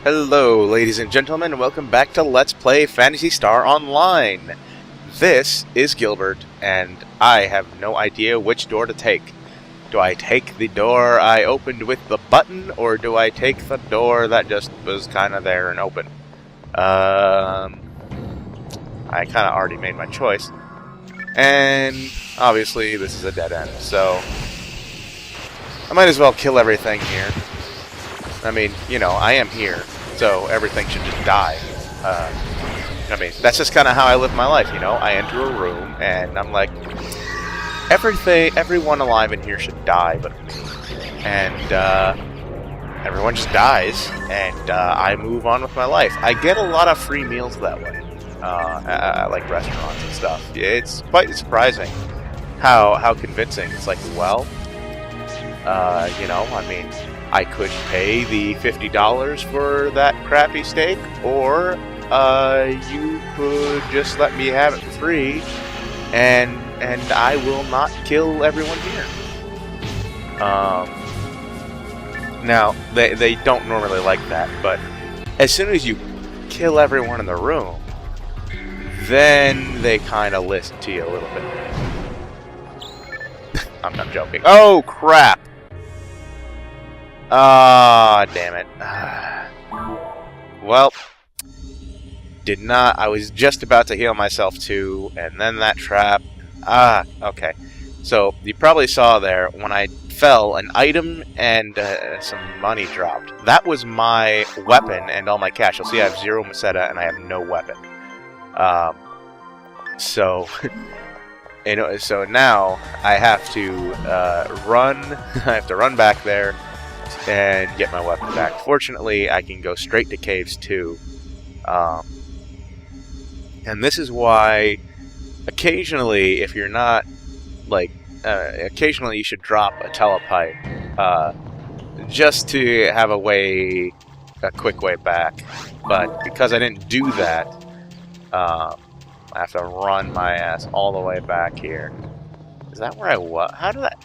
Hello, ladies and gentlemen, and welcome back to Let's Play Phantasy Star Online. This is Gilbert, and I have no idea which door to take. Do I take the door I opened with the button, or do I take the door that just was kind of there and open? I kind of already made my choice. And obviously this is a dead end, so I might as well kill everything here. I mean, you know, I am here, so everything should just die. I mean, that's just kind of how I live my life, you know? I enter a room, and I'm like, everyone alive in here should die, but... And, everyone just dies, and, I move on with my life. I get a lot of free meals that way, like restaurants and stuff. It's quite surprising how convincing. It's like, well, you know, I mean... I could pay the $50 for that crappy steak, or you could just let me have it for free, and I will not kill everyone here. Now they don't normally like that, but as soon as you kill everyone in the room, then they kind of listen to you a little bit. I'm not joking. Oh crap! Ah, damn it. Well, I was just about to heal myself too, and then that trap. Okay. So, you probably saw there, when I fell, an item and some money dropped. That was my weapon and all my cash. You'll see I have 0 Meseta and I have no weapon. So, you know, so now I have to run. I have to run back there and get my weapon back. Fortunately, I can go straight to caves too. And this is why occasionally, if you're not, like, occasionally you should drop a telepipe, just to have a quick way back. But because I didn't do that, I have to run my ass all the way back here. Is that where I was? How did that...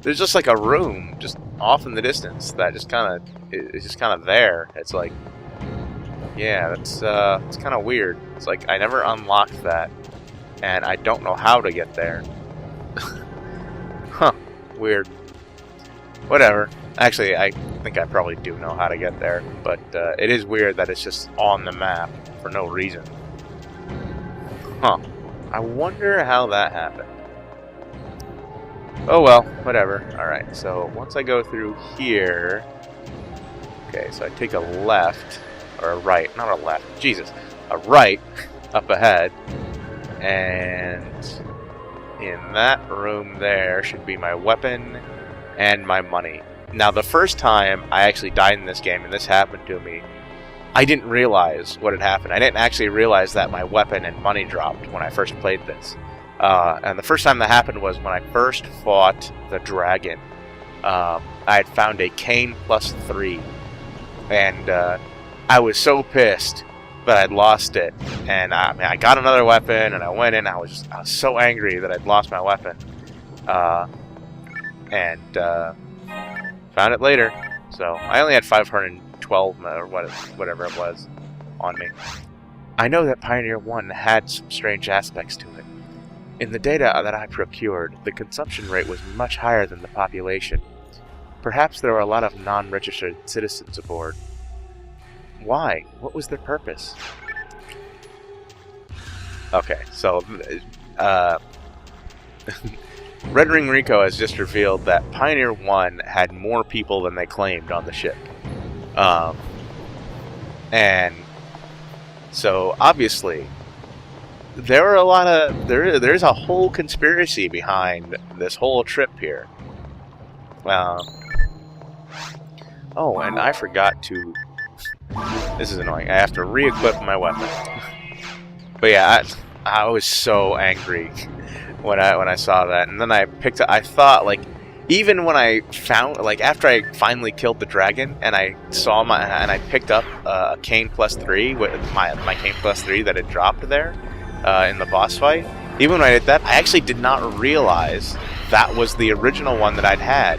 There's just like a room just off in the distance that just kind of is just kind of there. It's like, yeah, it's kind of weird. It's like I never unlocked that, and I don't know how to get there. Huh? Weird. Whatever. Actually, I think I probably do know how to get there, but it is weird that it's just on the map for no reason. Huh? I wonder how that happened. Oh well, whatever. Alright, so once I go through here... Okay, so I take a left, or a right, not a left, Jesus, a right up ahead, and in that room there should be my weapon and my money. Now the first time I actually died in this game, and this happened to me, I didn't realize what had happened. I didn't actually realize that my weapon and money dropped when I first played this. And the first time that happened was when I first fought the dragon. I had found a cane +3, and I was so pissed that I'd lost it. And I got another weapon, and I went in. I was so angry that I'd lost my weapon, and found it later. So I only had 512 or whatever it was on me. I know that Pioneer 1 had some strange aspects to it. In the data that I procured, the consumption rate was much higher than the population. Perhaps there were a lot of non-registered citizens aboard. Why? What was their purpose? Okay, so... Red Ring Rico has just revealed that Pioneer 1 had more people than they claimed on the ship. And... So, obviously... There were a lot of... There's a whole conspiracy behind this whole trip here. Oh, and I forgot to... This is annoying. I have to re-equip my weapon. But yeah, I was so angry when I saw that. And then I picked up... I thought, like... Even when I found... Like, after I finally killed the dragon, and I saw my... And I picked up a cane +3, with my cane +3 that had dropped there... in the boss fight. Even when I did that, I actually did not realize that was the original one that I'd had.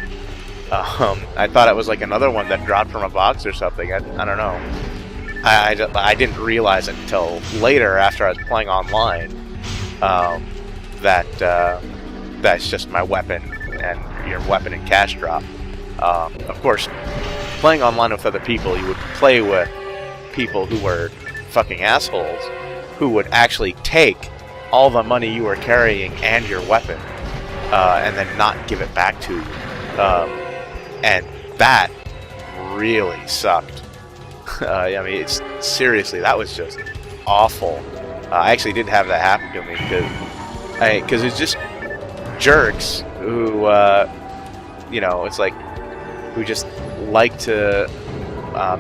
I thought it was like another one that dropped from a box or something. I don't know. I didn't realize it until later after I was playing online that that's just my weapon and your weapon and cash drop. Of course, playing online with other people, you would play with people who were fucking assholes who would actually take all the money you were carrying and your weapon and then not give it back to you. And that really sucked. I mean, seriously, that was just awful. I actually did have that happen to me because it's just jerks who, you know, it's like who just like to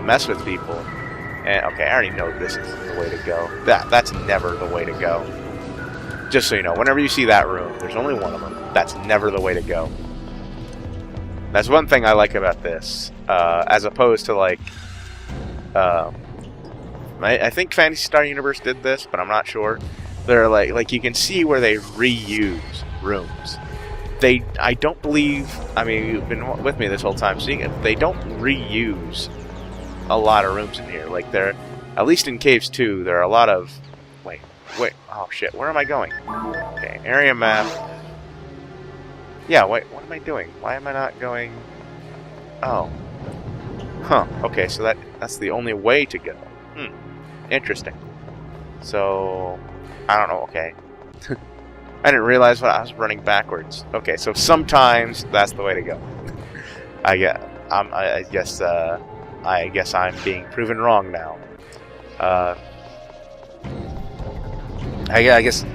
mess with people. And okay, I already know this is the way to go. That's never the way to go. Just so you know, whenever you see that room, there's only one of them. That's never the way to go. That's one thing I like about this, as opposed to like, I think Phantasy Star Universe did this, but I'm not sure. They're like you can see where they reuse rooms. I don't believe. I mean, you've been with me this whole time seeing it. They don't reuse a lot of rooms in here. Like at least in Caves 2, there are a lot of. Wait. Oh shit! Where am I going? Okay, area map. Yeah, wait, what am I doing? Why am I not going... Oh. Huh, okay, so that's the only way to go. Interesting. So, I don't know, okay. I didn't realize I was running backwards. Okay, so sometimes that's the way to go. I guess I'm being proven wrong now. I guess...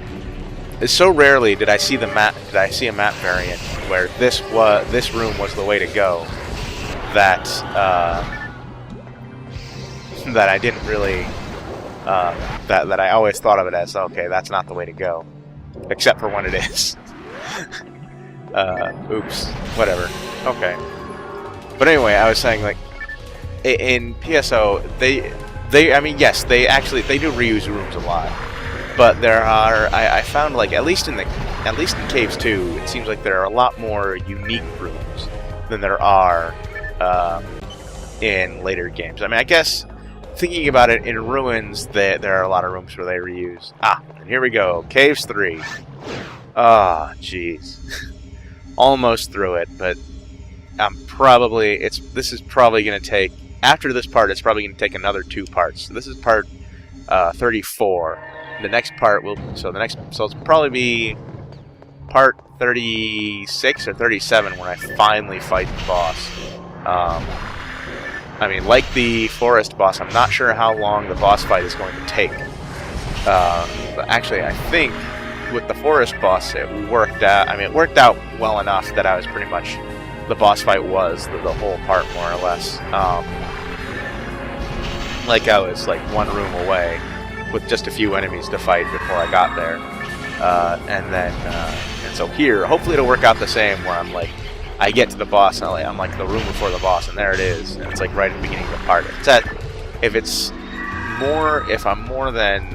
So rarely did I see a map variant where this room was the way to go that I didn't really that I always thought of it as okay, that's not the way to go, except for when it is. Oops, whatever. Okay, but anyway, I was saying like in PSO I mean yes, they do reuse rooms a lot. But there are, I found like at least in Caves 2, it seems like there are a lot more unique rooms than there are in later games. I mean, I guess thinking about it, in Ruins, there are a lot of rooms where they reuse. And here we go, Caves 3. Ah, jeez, almost through it, but this is probably going to take after this part. It's probably going to take another 2 parts. So this is part 34. The next part so it's probably be part 36 or 37 when I finally fight the boss. I mean, like the forest boss, I'm not sure how long the boss fight is going to take. But actually, I think with the forest boss, it worked out. I mean, it worked out well enough that I was pretty much the boss fight was the whole part more or less. Like I was like one room away, with just a few enemies to fight before I got there, and so here, hopefully it'll work out the same. Where I'm like, I get to the boss, and I'm like the room before the boss, and there it is, and it's like right at the beginning of the part. If I'm more than,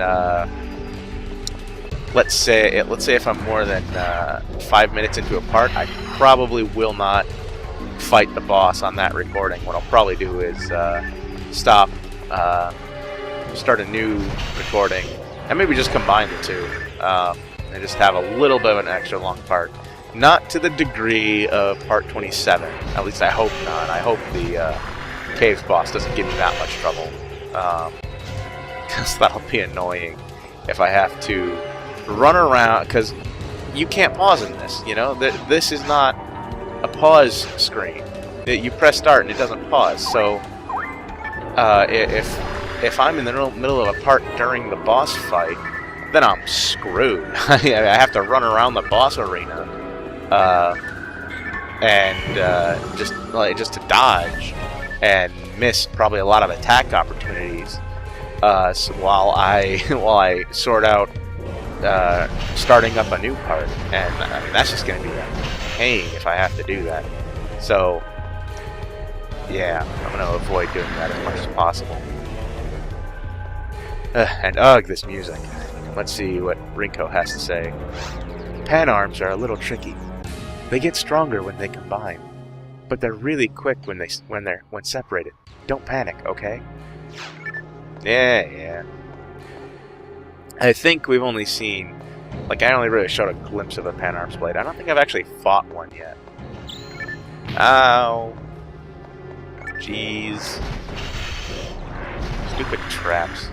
let's say if I'm more than 5 minutes into a part, I probably will not fight the boss on that recording. What I'll probably do is stop. Start a new recording, and maybe just combine the two, and just have a little bit of an extra long part. Not to the degree of part 27, at least I hope not. I hope the Caves boss doesn't give me that much trouble, because that'll be annoying if I have to run around, because you can't pause in this, you know? This is not a pause screen. You press start and it doesn't pause, so if I'm in the middle of a part during the boss fight, then I'm screwed. I have to run around the boss arena and just to dodge and miss probably a lot of attack opportunities so while I sort out starting up a new part, and I mean that's just going to be a pain if I have to do that. So yeah, I'm going to avoid doing that as much as possible. And ugh, this music. Let's see what Rinko has to say. Pan arms are a little tricky. They get stronger when they combine. but they're really quick when separated. Don't panic, okay? Yeah. I think we've only seen, like, I only really showed a glimpse of a Panarms blade. I don't think I've actually fought one yet. Ow. Jeez. Stupid traps.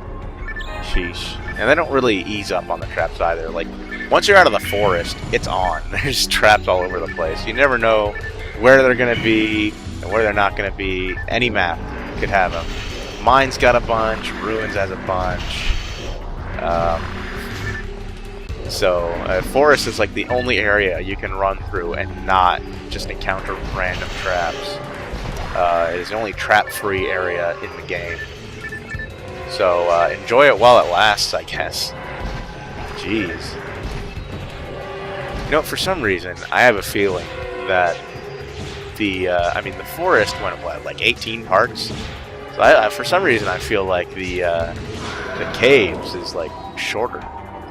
Sheesh. And they don't really ease up on the traps either. Like, once you're out of the forest, it's on. There's traps all over the place. You never know where they're going to be and where they're not going to be. Any map could have them. Mine's got a bunch. Ruins has a bunch. Forest is like the only area you can run through and not just encounter random traps. It is the only trap-free area in the game. So enjoy it while it lasts, I guess. Jeez. You know, for some reason, I have a feeling that the forest went, what, like 18 parts? So for some reason, I feel like the caves is, like, shorter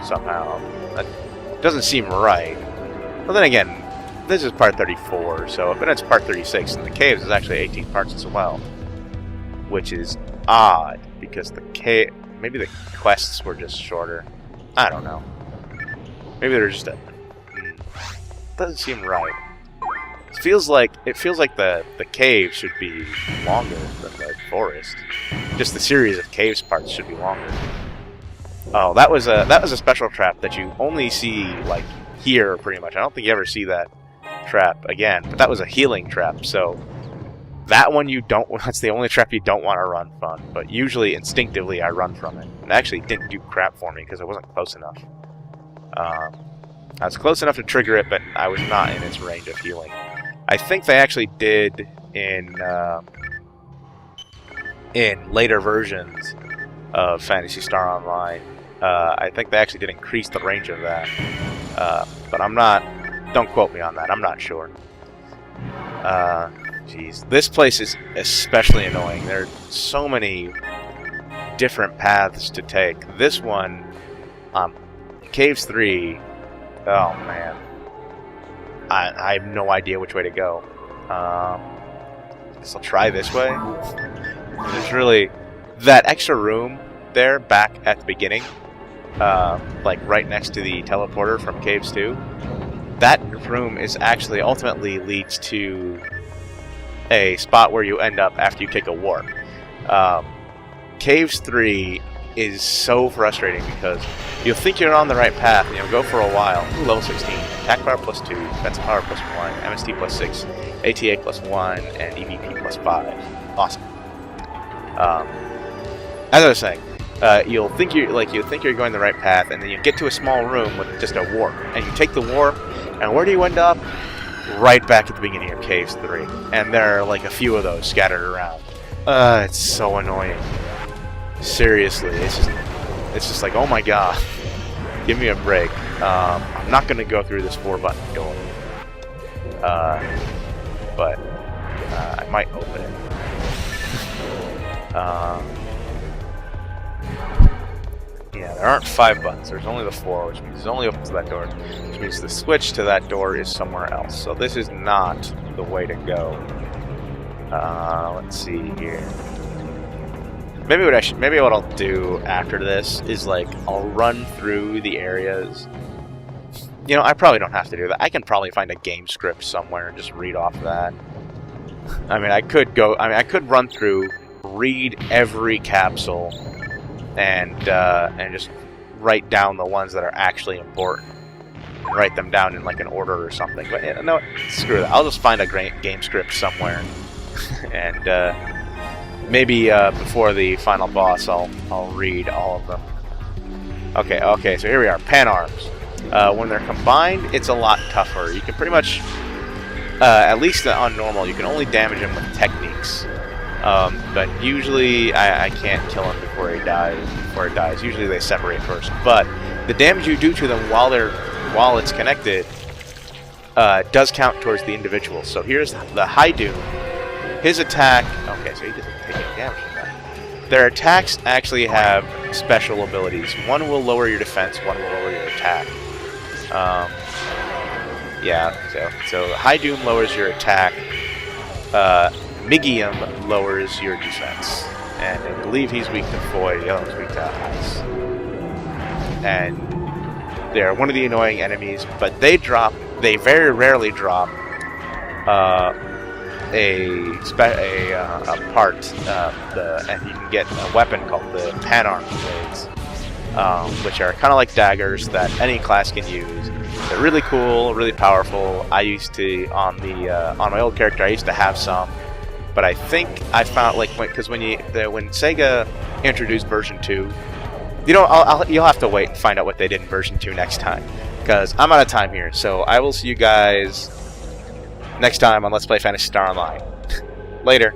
somehow. That doesn't seem right. Well, then again, this is part 34, so if it's part 36, and the caves is actually 18 parts as well. Which is odd, because maybe the quests were just shorter. I don't know. Maybe they're just doesn't seem right. It feels like the cave should be longer than the forest. Just the series of caves parts should be longer. Oh, that was a special trap that you only see, like, here pretty much. I don't think you ever see that trap again. But that was a healing trap, so that one that's the only trap you don't want to run from. But usually, instinctively, I run from it. It actually didn't do crap for me because I wasn't close enough. I was close enough to trigger it, but I was not in its range of healing. I think they actually did in later versions of Phantasy Star Online. I think they actually did increase the range of that. But I'm not... Don't quote me on that. I'm not sure. Jeez. This place is especially annoying. There are so many different paths to take. This one, Caves 3... Oh, man. I have no idea which way to go. Guess I'll try this way. There's really... That extra room there, back at the beginning, like right next to the teleporter from Caves 2, that room is actually ultimately leads to a spot where you end up after you take a warp. Caves 3 is so frustrating because you'll think you're on the right path and you'll go for a while. Ooh, level 16. Attack power plus 2, defensive power plus 1, MST plus 6, ATA plus 1, and EVP plus 5. Awesome. As I was saying, you'll think you're going the right path, and then you get to a small room with just a warp, and you take the warp, and where do you end up? Right back at the beginning of Caves 3, and there are like a few of those scattered around. It's so annoying. Seriously, it's just like, oh my god, give me a break. I'm not gonna go through this 4-button door, but I might open it. Yeah, there aren't 5 buttons. There's only the 4, which means it only opens that door. Which means the switch to that door is somewhere else. So this is not the way to go. Let's see here. Maybe what I'll do after this is, like, I'll run through the areas. You know, I probably don't have to do that. I can probably find a game script somewhere and just read off that. I mean, I could run through, read every capsule, and just write down the ones that are actually important. Write them down in, like, an order or something. But yeah, no, screw that. I'll just find a game script somewhere, and maybe before the final boss, I'll read all of them. Okay. So here we are, Panarms. When they're combined, it's a lot tougher. You can pretty much, at least on normal, you can only damage them with techniques. But usually I can't kill him before it dies. Usually they separate first. But the damage you do to them while it's connected does count towards the individual. So here's the High Doom. His attack... Okay, so he doesn't take any damage from that. Their attacks actually have special abilities. One will lower your defense, one will lower your attack. Yeah, so High Doom lowers your attack Migium lowers your defense. And I believe he's weak to foil, the other one's weak to ice. And they're one of the annoying enemies, but they very rarely drop a part, and you can get a weapon called the Panarm blades, which are kind of like daggers that any class can use. They're really cool, really powerful. I used to on my old character, I used to have some, but I think I found when Sega introduced version 2, you'll have to wait and find out what they did in version 2 next time, because I'm out of time here. So I will see you guys next time on Let's Play Phantasy Star Online. Later.